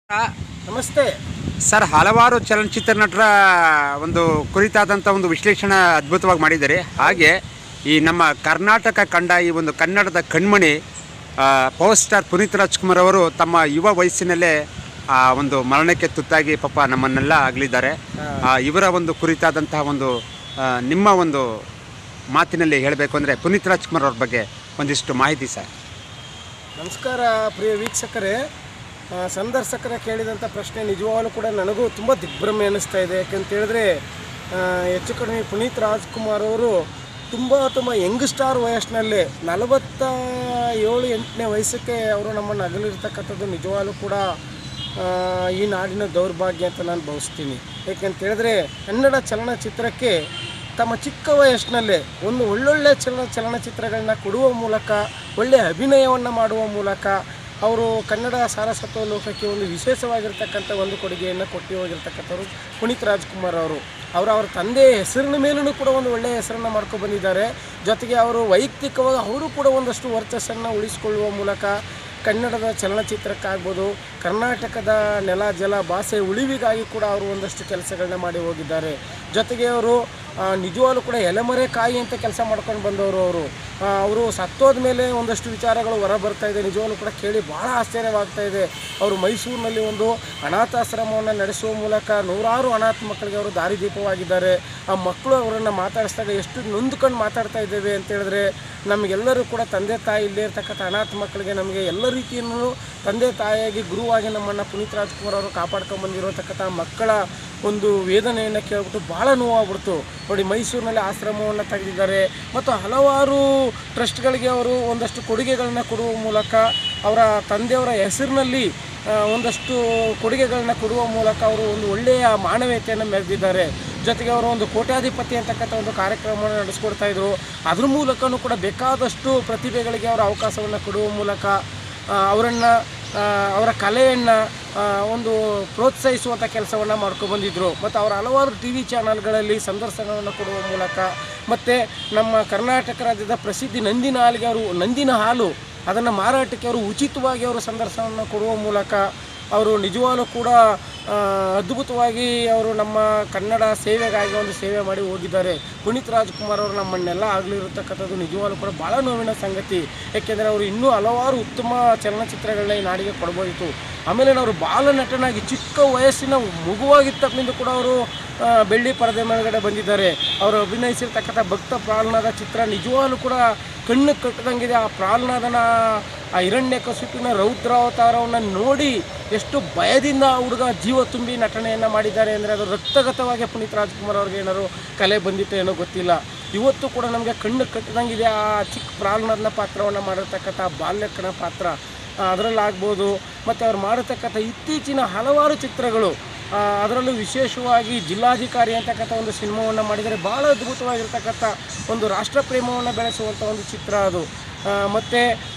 ನಮಸ್ತೆ ಸರ್. ಹಲವಾರು ಚಲನಚಿತ್ರ ನಟರ ಒಂದು ಕುರಿತಾದಂಥ ಒಂದು ವಿಶ್ಲೇಷಣೆ ಅದ್ಭುತವಾಗಿ ಮಾಡಿದ್ದಾರೆ. ಹಾಗೆ ಈ ನಮ್ಮ ಕರ್ನಾಟಕ ಕಂಡ ಈ ಒಂದು ಕನ್ನಡದ ಕಣ್ಮಣಿ ಪವರ್ ಸ್ಟಾರ್ ಪುನೀತ್ ರಾಜ್ಕುಮಾರ್ ಅವರು ತಮ್ಮ ಯುವ ವಯಸ್ಸಿನಲ್ಲೇ ಒಂದು ಮರಣಕ್ಕೆ ತುತ್ತಾಗಿ ಪಾಪ ನಮ್ಮನ್ನೆಲ್ಲ ಆಗಲಿದ್ದಾರೆ. ಇವರ ಒಂದು ಕುರಿತಾದಂತಹ ಒಂದು ನಿಮ್ಮ ಒಂದು ಮಾತಿನಲ್ಲಿ ಹೇಳಬೇಕು ಅಂದರೆ ಪುನೀತ್ ರಾಜ್ಕುಮಾರ್ ಅವ್ರ ಬಗ್ಗೆ ಒಂದಿಷ್ಟು ಮಾಹಿತಿ ಸರ್. ನಮಸ್ಕಾರ ಪ್ರಿಯ ವೀಕ್ಷಕರೇ. ಸಂದರ್ಶಕರ ಕೇಳಿದಂಥ ಪ್ರಶ್ನೆ ನಿಜವಾಗಲೂ ಕೂಡ ನನಗೂ ತುಂಬ ದಿಗ್ಭ್ರಮೆ ಅನ್ನಿಸ್ತಾ ಇದೆ. ಯಾಕೆಂತ ಹೇಳಿದ್ರೆ ಹೆಚ್ಚು ಕಡಿಮೆ ಪುನೀತ್ ರಾಜ್ಕುಮಾರ್ ಅವರು ತುಂಬ ಯಂಗ್ ಸ್ಟಾರ್ ವಯಸ್ಸಿನಲ್ಲೇ 47-8ನೇ ವಯಸ್ಸಕ್ಕೆ ಅವರು ನಮ್ಮನ್ನು ಅಗಲಿರ್ತಕ್ಕಂಥದ್ದು ನಿಜವಾಗಲೂ ಕೂಡ ಈ ನಾಡಿನ ದೌರ್ಭಾಗ್ಯ ಅಂತ ನಾನು ಭಾವಿಸ್ತೀನಿ. ಏಕೆಂತ ಹೇಳಿದ್ರೆ ಕನ್ನಡ ಚಲನಚಿತ್ರಕ್ಕೆ ತಮ್ಮ ಚಿಕ್ಕ ವಯಸ್ಸಿನಲ್ಲೇ ಒಂದು ಒಳ್ಳೊಳ್ಳೆ ಚಲನಚಿತ್ರಗಳನ್ನ ಕೊಡುವ ಮೂಲಕ, ಒಳ್ಳೆಯ ಅಭಿನಯವನ್ನು ಮಾಡುವ ಮೂಲಕ ಅವರು ಕನ್ನಡ ಸಾರಸ್ವತ ಲೋಕಕ್ಕೆ ಒಂದು ವಿಶೇಷವಾಗಿರ್ತಕ್ಕಂಥ ಒಂದು ಕೊಡುಗೆಯನ್ನು ಕೊಟ್ಟು ಹೋಗಿರ್ತಕ್ಕಂಥವ್ರು ಪುನೀತ್ ರಾಜ್ಕುಮಾರ್ ಅವರು. ಅವರ ತಂದೆ ಹೆಸರಿನ ಮೇಲೂ ಕೂಡ ಒಂದು ಒಳ್ಳೆಯ ಹೆಸರನ್ನು ಮಾಡ್ಕೊಂಡು ಬಂದಿದ್ದಾರೆ. ಜೊತೆಗೆ ಅವರು ವೈಯಕ್ತಿಕವಾಗಿ ಅವರು ಕೂಡ ಒಂದಷ್ಟು ವರ್ಚಸ್ಸನ್ನು ಉಳಿಸಿಕೊಳ್ಳುವ ಮೂಲಕ ಕನ್ನಡದ ಚಲನಚಿತ್ರಕ್ಕಾಗ್ಬೋದು, ಕರ್ನಾಟಕದ ನೆಲ ಜಲ ಭಾಷೆ ಉಳಿವಿಗಾಗಿ ಕೂಡ ಅವರು ಒಂದಷ್ಟು ಕೆಲಸಗಳನ್ನ ಮಾಡಿ ಹೋಗಿದ್ದಾರೆ. ಜೊತೆಗೆ ಅವರು ನಿಜವಾಗ್ಲೂ ಕೂಡ ಎಲೆಮರೆ ಕಾಯಿ ಅಂತ ಕೆಲಸ ಮಾಡ್ಕೊಂಡು ಬಂದವರು. ಅವರು ಸತ್ತೋದ ಮೇಲೆ ಒಂದಷ್ಟು ವಿಚಾರಗಳು ಹೊರ ಬರ್ತಾ ಇದೆ. ನಿಜವಾಗ್ಲೂ ಕೂಡ ಕೇಳಿ ಭಾಳ ಆಶ್ಚರ್ಯವಾಗ್ತಾ ಇದೆ. ಅವರು ಮೈಸೂರಿನಲ್ಲಿ ಒಂದು ಅನಾಥಾಶ್ರಮವನ್ನು ನಡೆಸುವ ಮೂಲಕ ನೂರಾರು ಅನಾಥ ಮಕ್ಕಳಿಗೆ ಅವರು ದಾರಿದೀಪವಾಗಿದ್ದಾರೆ. ಆ ಮಕ್ಕಳು ಅವರನ್ನು ಮಾತಾಡಿಸಿದಾಗ ಎಷ್ಟು ನೊಂದ್ಕೊಂಡು ಮಾತಾಡ್ತಾ ಇದ್ದೇವೆ ಅಂತ ಹೇಳಿದ್ರೆ, ನಮಗೆಲ್ಲರೂ ಕೂಡ ತಂದೆ ತಾಯಿ ಇಲ್ಲೇ ಇರ್ತಕ್ಕಂಥ ಅನಾಥ ಮಕ್ಕಳಿಗೆ ನಮಗೆ ಎಲ್ಲ ರೀತಿಯಲ್ಲೂ ತಂದೆ ತಾಯಿಯಾಗಿ ಗುರುವಾಗಿ ನಮ್ಮನ್ನು ಪುನೀತ್ ರಾಜ್ಕುಮಾರ್ ಅವರು ಕಾಪಾಡ್ಕೊಂಡು ಬಂದಿರತಕ್ಕಂಥ ಮಕ್ಕಳ ಒಂದು ವೇದನೆಯನ್ನು ಕೇಳ್ಬಿಟ್ಟು ಭಾಳ ನೋವಾಗ್ಬಿಡ್ತು. ನೋಡಿ, ಮೈಸೂರಿನಲ್ಲಿ ಆಶ್ರಮವನ್ನು ತೆಗೆದಿದ್ದಾರೆ ಮತ್ತು ಹಲವಾರು ಟ್ರಸ್ಟ್ಗಳಿಗೆ ಅವರು ಒಂದಷ್ಟು ಕೊಡುಗೆಗಳನ್ನ ಕೊಡುವ ಮೂಲಕ ಅವರ ತಂದೆಯವರ ಹೆಸರಿನಲ್ಲಿ ಒಂದಷ್ಟು ಕೊಡುಗೆಗಳನ್ನ ಕೊಡುವ ಮೂಲಕ ಅವರು ಒಂದು ಒಳ್ಳೆಯ ಮಾನವೀಯತೆಯನ್ನು ಮೆರೆದಿದ್ದಾರೆ. ಜೊತೆಗೆ ಅವರು ಒಂದು ಕೋಟ್ಯಾಧಿಪತಿ ಅಂತಕ್ಕಂಥ ಒಂದು ಕಾರ್ಯಕ್ರಮವನ್ನು ನಡೆಸ್ಕೊಡ್ತಾಯಿದ್ರು. ಅದ್ರ ಮೂಲಕನೂ ಕೂಡ ಬೇಕಾದಷ್ಟು ಪ್ರತಿಭೆಗಳಿಗೆ ಅವರ ಅವಕಾಶವನ್ನು ಕೊಡುವ ಮೂಲಕ ಅವರ ಕಲೆಯನ್ನು ಒಂದು ಪ್ರೋತ್ಸಾಹಿಸುವಂಥ ಕೆಲಸವನ್ನು ಮಾಡ್ಕೊಬಂದಿದ್ದರು. ಮತ್ತು ಅವರ ಹಲವಾರು ಟಿ ವಿ ಚಾನಲ್ಗಳಲ್ಲಿ ಸಂದರ್ಶನವನ್ನು ಕೊಡುವ ಮೂಲಕ, ಮತ್ತು ನಮ್ಮ ಕರ್ನಾಟಕ ರಾಜ್ಯದ ಪ್ರಸಿದ್ಧಿ ನಂದಿನ ಹಾಲು ಅದನ್ನು ಮಾರಾಟಕ್ಕೆ ಅವರು ಉಚಿತವಾಗಿ ಅವರು ಸಂದರ್ಶನವನ್ನು ಕೊಡುವ ಮೂಲಕ ಅವರು ನಿಜವಾಗಲೂ ಕೂಡ ಅದ್ಭುತವಾಗಿ ಅವರು ನಮ್ಮ ಕನ್ನಡ ಸೇವೆಗಾಗಿ ಒಂದು ಸೇವೆ ಮಾಡಿ ಹೋಗಿದ್ದಾರೆ. ಪುನೀತ್ ರಾಜ್ಕುಮಾರ್ ಅವರು ನಮ್ಮನ್ನೆಲ್ಲ ಆಗಲಿರತಕ್ಕಂಥದ್ದು ನಿಜವಾಗಲೂ ಕೂಡ ಭಾಳ ನೋವಿನ ಸಂಗತಿ. ಏಕೆಂದರೆ ಅವರು ಇನ್ನೂ ಹಲವಾರು ಉತ್ತಮ ಚಲನಚಿತ್ರಗಳನ್ನ ಈ ನಾಡಿಗೆ ಕೊಡ್ಬೋದಿತ್ತು. ಆಮೇಲೆ ಅವರು ಬಾಲ ನಟನಾಗಿ ಚಿಕ್ಕ ವಯಸ್ಸಿನ ಮಗುವಾಗಿರ್ತಕ್ಕಂಥ ಕೂಡ ಅವರು ಬೆಳ್ಳಿ ಪರದೆ ಮೇಲ್ಗಡೆ ಬಂದಿದ್ದಾರೆ. ಅವರು ಅಭಿನಯಿಸಿರ್ತಕ್ಕಂಥ ಭಕ್ತ ಪ್ರಾಲ್ನಾದ ಚಿತ್ರ ನಿಜವಾಗಲೂ ಕೂಡ ಕಣ್ಣು ಕಟ್ಟದಂಗಿದೆ. ಆ ಪ್ರಾಲ್ನಾದನ ಆ ಹಿರಣ್ಯಕಶಿಪುವಿನ ರೌದ್ರಾವತಾರವನ್ನು ನೋಡಿ ಎಷ್ಟು ಭಯದಿಂದ ಹುಡುಗ ಜೀವ ತುಂಬಿ ನಟನೆಯನ್ನು ಮಾಡಿದ್ದಾರೆ ಅಂದರೆ ಅದು ರಕ್ತಗತವಾಗಿ ಪುನೀತ್ ರಾಜ್ಕುಮಾರ್ ಅವ್ರಿಗೆ ಏನಾದ್ರು ಕಲೆ ಬಂದಿತ್ತು ಏನೋ ಗೊತ್ತಿಲ್ಲ. ಇವತ್ತು ಕೂಡ ನಮಗೆ ಕಣ್ಣು ಕಟ್ಟದಂಗಿದೆ ಆ ಚಿಕ್ಕ ಪ್ರಾಲ್ನಾದನ ಪಾತ್ರವನ್ನು ಮಾಡಿರ್ತಕ್ಕಂಥ ಬಾಲ್ಯಕ್ಕನ ಪಾತ್ರ ಅದರಲ್ಲಾಗ್ಬೋದು. ಮತ್ತು ಅವ್ರು ಮಾಡಿರ್ತಕ್ಕಂಥ ಇತ್ತೀಚಿನ ಹಲವಾರು ಚಿತ್ರಗಳು, ಅದರಲ್ಲೂ ವಿಶೇಷವಾಗಿ ಜಿಲ್ಲಾಧಿಕಾರಿ ಅಂತಕ್ಕಂಥ ಒಂದು ಸಿನಿಮಾವನ್ನು ಮಾಡಿದರೆ ಭಾಳ ಅದ್ಭುತವಾಗಿರ್ತಕ್ಕಂಥ ಒಂದು ರಾಷ್ಟ್ರ ಪ್ರೇಮವನ್ನು ಬೆಳೆಸುವಂಥ ಒಂದು ಚಿತ್ರ ಅದು. ಮತ್ತು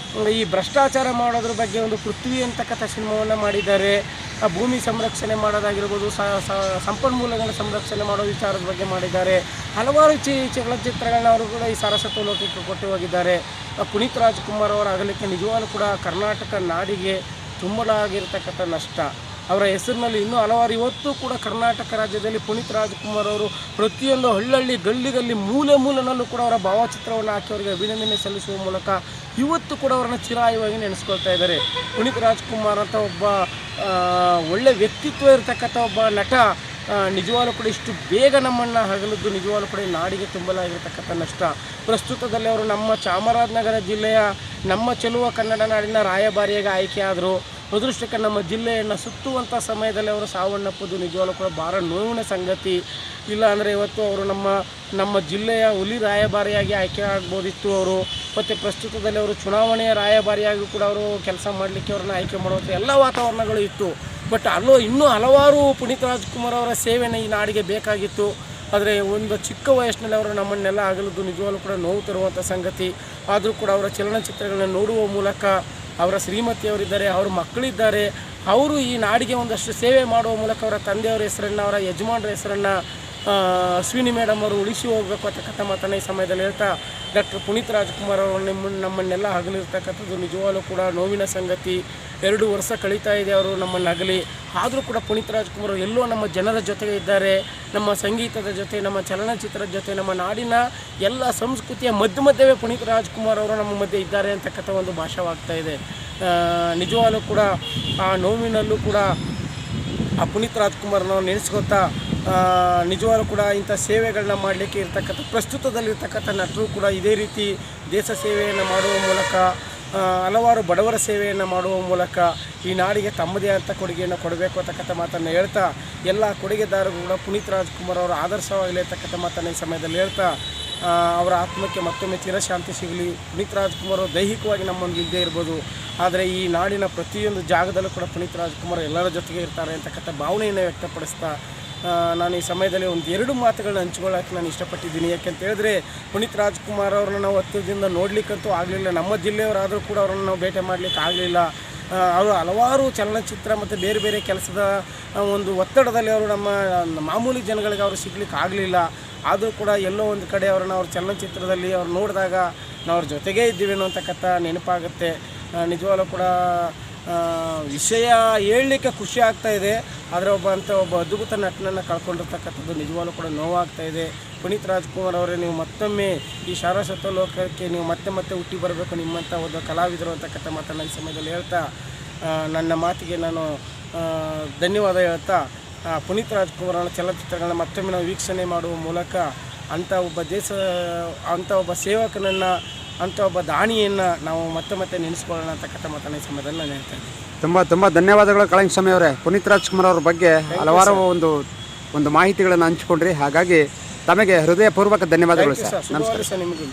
ಈ ಭ್ರಷ್ಟಾಚಾರ ಮಾಡೋದ್ರ ಬಗ್ಗೆ ಒಂದು ಪೃಥ್ವಿ ಅಂತಕ್ಕಂಥ ಸಿನಿಮಾವನ್ನು ಮಾಡಿದ್ದಾರೆ. ಭೂಮಿ ಸಂರಕ್ಷಣೆ ಮಾಡೋದಾಗಿರ್ಬೋದು, ಸಂಪನ್ಮೂಲಗಳ ಸಂರಕ್ಷಣೆ ಮಾಡೋ ವಿಚಾರದ ಬಗ್ಗೆ ಮಾಡಿದ್ದಾರೆ. ಹಲವಾರು ಚಲನಚಿತ್ರಗಳನ್ನ ಅವರು ಕೂಡ ಈ ಸಾರಸ್ವತ ಲೋಕಕ್ಕೆ ಕೊಟ್ಟು ಹೋಗಿದ್ದಾರೆ. ಪುನೀತ್ ರಾಜ್ಕುಮಾರ್ ಅವರ ಅಗಲಿಕೆ ನಿಜವಾಗ್ಲೂ ಕೂಡ ಕರ್ನಾಟಕ ನಾಡಿಗೆ ತುಂಬಲಾಗಿರ್ತಕ್ಕಂಥ ನಷ್ಟ. ಅವರ ಹೆಸರಿನಲ್ಲಿ ಇನ್ನೂ ಹಲವಾರು ಇವತ್ತು ಕೂಡ ಕರ್ನಾಟಕ ರಾಜ್ಯದಲ್ಲಿ ಪುನೀತ್ ರಾಜ್ಕುಮಾರ್ ಅವರು ಪ್ರತಿಯೊಂದು ಹಳ್ಳಿ ಗಲ್ಲಿ ಮೂಲೆನಲ್ಲೂ ಕೂಡ ಅವರ ಭಾವಚಿತ್ರವನ್ನು ಹಾಕಿ ಅವರಿಗೆ ಅಭಿನಂದನೆ ಸಲ್ಲಿಸುವ ಮೂಲಕ ಇವತ್ತು ಕೂಡ ಅವರನ್ನು ಚಿರಾಯುವಾಗಿ ನೆನೆಸ್ಕೊಳ್ತಾ ಇದ್ದಾರೆ. ಪುನೀತ್ ರಾಜ್ಕುಮಾರ್ ಅಂತ ಒಬ್ಬ ಒಳ್ಳೆ ವ್ಯಕ್ತಿತ್ವ ಇರತಕ್ಕಂಥ ಒಬ್ಬ ನಟ ನಿಜವಾಗ್ಲೂ ಕೂಡ ಇಷ್ಟು ಬೇಗ ನಮ್ಮನ್ನು ಅಗಲಿದ್ದು ನಿಜವಾಗ್ಲೂ ಕೂಡ ನಾಡಿಗೆ ತುಂಬಲಾಗಿರ್ತಕ್ಕಂಥ ನಷ್ಟ. ಪ್ರಸ್ತುತದಲ್ಲಿ ಅವರು ನಮ್ಮ ಚಾಮರಾಜನಗರ ಜಿಲ್ಲೆಯ ನಮ್ಮ ಚೆಲುವ ಕನ್ನಡ ನಾಡಿನ ರಾಯಭಾರಿಯಾಗಿ ಆಯ್ಕೆಯಾದರು. ಅದೃಷ್ಟಕ್ಕೆ ನಮ್ಮ ಜಿಲ್ಲೆಯನ್ನು ಸುತ್ತುವಂಥ ಸಮಯದಲ್ಲಿ ಅವರು ಸಾವನ್ನಪ್ಪುವುದು ನಿಜವಾಗ್ಲೂ ಕೂಡ ಭಾಳ ನೋವಿನ ಸಂಗತಿ. ಇಲ್ಲ ಅಂದರೆ ಇವತ್ತು ಅವರು ನಮ್ಮ ಜಿಲ್ಲೆಯ ಹುಲಿ ರಾಯಭಾರಿಯಾಗಿ ಆಯ್ಕೆ ಆಗ್ಬೋದಿತ್ತು ಅವರು. ಮತ್ತು ಪ್ರಸ್ತುತದಲ್ಲಿ ಅವರು ಚುನಾವಣೆಯ ರಾಯಭಾರಿಯಾಗಿ ಕೂಡ ಅವರು ಕೆಲಸ ಮಾಡಲಿಕ್ಕೆ ಅವ್ರನ್ನ ಆಯ್ಕೆ ಮಾಡುವಂಥ ಎಲ್ಲ ವಾತಾವರಣಗಳು ಇತ್ತು. ಬಟ್ ಇನ್ನೂ ಹಲವಾರು ಪುನೀತ್ ರಾಜ್ಕುಮಾರ್ ಅವರ ಸೇವೆನ ಈ ನಾಡಿಗೆ ಬೇಕಾಗಿತ್ತು. ಆದರೆ ಒಂದು ಚಿಕ್ಕ ವಯಸ್ಸಿನಲ್ಲಿ ಅವರು ನಮ್ಮನ್ನೆಲ್ಲ ಆಗಲಿದ್ದು ನಿಜವಾಗ್ಲೂ ಕೂಡ ನೋವು ತರುವಂಥ ಸಂಗತಿ. ಆದರೂ ಕೂಡ ಅವರ ಚಲನಚಿತ್ರಗಳನ್ನ ನೋಡುವ ಮೂಲಕ ಅವರ ಶ್ರೀಮತಿಯವರಿದ್ದಾರೆ, ಅವ್ರ ಮಕ್ಕಳಿದ್ದಾರೆ, ಅವರು ಈ ನಾಡಿಗೆ ಒಂದಷ್ಟು ಸೇವೆ ಮಾಡುವ ಮೂಲಕ ಅವರ ತಂದೆಯವರ ಹೆಸರನ್ನು, ಅವರ ಯಜಮಾನರ ಹೆಸರನ್ನು ಅಶ್ವಿನಿ ಮೇಡಮ್ ಅವರು ಉಳಿಸಿ ಹೋಗಬೇಕು ಅಂತಕ್ಕಂಥ ಮಾತನ್ನು ಈ ಸಮಯದಲ್ಲಿ ಹೇಳ್ತಾ, ಡಾಕ್ಟರ್ ಪುನೀತ್ ರಾಜ್ಕುಮಾರ್ ಅವರು ನಮ್ಮನ್ನೆಲ್ಲ ಅಗಲಿರ್ತಕ್ಕಂಥದ್ದು ನಿಜವಾಗ್ಲೂ ಕೂಡ ನೋವಿನ ಸಂಗತಿ. 2 ವರ್ಷ ಕಳೀತಾ ಇದೆ ಅವರು ನಮ್ಮನ್ನು ಅಗಲಿ. ಆದರೂ ಕೂಡ ಪುನೀತ್ ರಾಜ್ಕುಮಾರ್ ಎಲ್ಲೋ ನಮ್ಮ ಜನರ ಜೊತೆಗೆ ಇದ್ದಾರೆ, ನಮ್ಮ ಸಂಗೀತದ ಜೊತೆ, ನಮ್ಮ ಚಲನಚಿತ್ರದ ಜೊತೆ, ನಮ್ಮ ನಾಡಿನ ಎಲ್ಲ ಸಂಸ್ಕೃತಿಯ ಮಧ್ಯೆ ಪುನೀತ್ ರಾಜ್ಕುಮಾರ್ ಅವರು ನಮ್ಮ ಮಧ್ಯೆ ಇದ್ದಾರೆ ಅಂತಕ್ಕಂಥ ಒಂದು ಭಾಷವಾಗ್ತಾ ಇದೆ. ನಿಜವಾಗ್ಲೂ ಕೂಡ ಆ ನೋವಿನಲ್ಲೂ ಕೂಡ ಆ ಪುನೀತ್ ರಾಜ್ಕುಮಾರ್ನ ನೆನೆಸ್ಕೊತಾ ನಿಜವಾಗ್ಲೂ ಕೂಡ ಇಂಥ ಸೇವೆಗಳನ್ನ ಮಾಡಲಿಕ್ಕೆ ಇರ್ತಕ್ಕಂಥ ಪ್ರಸ್ತುತದಲ್ಲಿರ್ತಕ್ಕಂಥ ನಟರು ಕೂಡ ಇದೇ ರೀತಿ ದೇಶ ಸೇವೆಯನ್ನು ಮಾಡುವ ಮೂಲಕ, ಹಲವಾರು ಬಡವರ ಸೇವೆಯನ್ನು ಮಾಡುವ ಮೂಲಕ ಈ ನಾಡಿಗೆ ತಮ್ಮದೇ ಅಂತ ಕೊಡುಗೆಯನ್ನು ಕೊಡಬೇಕು ಅಂತಕ್ಕಂಥ ಮಾತನ್ನು ಹೇಳ್ತಾ, ಎಲ್ಲ ಕೊಡುಗೆದಾರರು ಕೂಡ ಪುನೀತ್ ರಾಜ್ಕುಮಾರ್ ಅವರ ಆದರ್ಶವಾಗಲಿ ಅಂತಕ್ಕಂಥ ಮಾತನ್ನು ಈ ಸಮಯದಲ್ಲಿ ಹೇಳ್ತಾ, ಅವರ ಆತ್ಮಕ್ಕೆ ಮತ್ತೊಮ್ಮೆ ಚಿರಶಾಂತಿ ಸಿಗಲಿ. ಪುನೀತ್ ರಾಜ್ಕುಮಾರ್ ಅವರು ದೈಹಿಕವಾಗಿ ನಮ್ಮೊಂದಿಗೆ ಇಲ್ಲದೇ ಇರ್ಬೋದು, ಆದರೆ ಈ ನಾಡಿನ ಪ್ರತಿಯೊಂದು ಜಾಗದಲ್ಲೂ ಕೂಡ ಪುನೀತ್ ರಾಜ್ಕುಮಾರ್ ಎಲ್ಲರ ಜೊತೆಗೆ ಇರ್ತಾರೆ ಅಂತಕ್ಕಂಥ ಭಾವನೆಯನ್ನು ವ್ಯಕ್ತಪಡಿಸ್ತಾ, ನಾನು ಈ ಸಮಯದಲ್ಲಿ 1-2 ಮಾತುಗಳನ್ನ ಹಂಚ್ಕೊಳ್ಳೋಕೆ ನಾನು ಇಷ್ಟಪಟ್ಟಿದ್ದೀನಿ. ಯಾಕೆಂತ ಹೇಳಿದ್ರೆ ಪುನೀತ್ ರಾಜ್ಕುಮಾರ್ ಅವ್ರನ್ನ ನಾವು ಹತ್ತಿರದಿಂದ ನೋಡಲಿಕ್ಕಂತೂ ಆಗಲಿಲ್ಲ. ನಮ್ಮ ಜಿಲ್ಲೆಯವರಾದರೂ ಕೂಡ ಅವರನ್ನು ನಾವು ಭೇಟಿ ಮಾಡಲಿಕ್ಕೆ ಆಗಲಿಲ್ಲ. ಅವರು ಹಲವಾರು ಚಲನಚಿತ್ರ ಮತ್ತು ಬೇರೆ ಬೇರೆ ಕೆಲಸದ ಒಂದು ಒತ್ತಡದಲ್ಲಿ ಅವರು ನಮ್ಮ ಮಾಮೂಲಿ ಜನಗಳಿಗೆ ಅವರು ಸಿಗ್ಲಿಕ್ಕೆ ಆಗಲಿಲ್ಲ. ಆದರೂ ಕೂಡ ಎಲ್ಲೋ ಒಂದು ಕಡೆ ಅವ್ರನ್ನ ಅವ್ರ ಚಲನಚಿತ್ರದಲ್ಲಿ ಅವ್ರು ನೋಡಿದಾಗ ನಾವು ಅವ್ರ ಜೊತೆಗೇ ಇದ್ದೀವೇನೋ ಅಂತಕ್ಕಂಥ ನೆನಪಾಗುತ್ತೆ. ನಿಜವಾಗ್ಲೂ ಕೂಡ ವಿಷಯ ಹೇಳಲಿಕ್ಕೆ ಖುಷಿ ಆಗ್ತಾಯಿದೆ, ಆದರೆ ಒಬ್ಬ ಅದ್ಭುತ ನಟನನ್ನು ಕಳ್ಕೊಂಡಿರ್ತಕ್ಕಂಥದ್ದು ನಿಜವಾಗ್ಲೂ ಕೂಡ ನೋವಾಗ್ತಾಯಿದೆ. ಪುನೀತ್ ರಾಜ್ಕುಮಾರ್ ಅವರೇ, ನೀವು ಮತ್ತೊಮ್ಮೆ ಈ ಶಾರಸತ್ವ ಲೋಕಕ್ಕೆ ನೀವು ಮತ್ತೆ ಹುಟ್ಟಿ ಬರಬೇಕು, ನಿಮ್ಮಂಥ ಒಂದು ಕಲಾವಿದರು ಅಂತಕ್ಕಂಥ ಮಾತನ್ನು ಈ ಸಮಯದಲ್ಲಿ ಹೇಳ್ತಾ, ನನ್ನ ಮಾತಿಗೆ ನಾನು ಧನ್ಯವಾದ ಹೇಳ್ತಾ, ಪುನೀತ್ ರಾಜ್ಕುಮಾರ್ ಅವರ ಚಲನಚಿತ್ರಗಳನ್ನ ಮತ್ತೊಮ್ಮೆ ನಾವು ವೀಕ್ಷಣೆ ಮಾಡುವ ಮೂಲಕ ಅಂಥ ಒಬ್ಬ ಸೇವಕನನ್ನು, ಅಂಥ ಒಬ್ಬ ದಾನಿಯನ್ನು ನಾವು ಮತ್ತೆ ನೆನೆಸ್ಕೊಳ್ಳೋಣ ಅಂತಕ್ಕಂಥ ಮಾತನ್ನು ಈ ಸಮಯದಲ್ಲಿ ನಾನು ಹೇಳ್ತಾ ಇದ್ದೀನಿ. ತುಂಬ ಧನ್ಯವಾದಗಳು ಕಾಳಿಂಗಸ್ವಾಮಿ ಅವರೇ. ಪುನೀತ್ ರಾಜ್ಕುಮಾರ್ ಅವ್ರ ಬಗ್ಗೆ ಹಲವಾರು ಒಂದು ಮಾಹಿತಿಗಳನ್ನು ಹಂಚಿಕೊಂಡ್ರಿ. ಹಾಗಾಗಿ ತಮಗೆ ಹೃದಯಪೂರ್ವಕ ಧನ್ಯವಾದಗಳು ಸರ್. ನಮಸ್ಕಾರ ಸರ್. ನಿಮಗೂ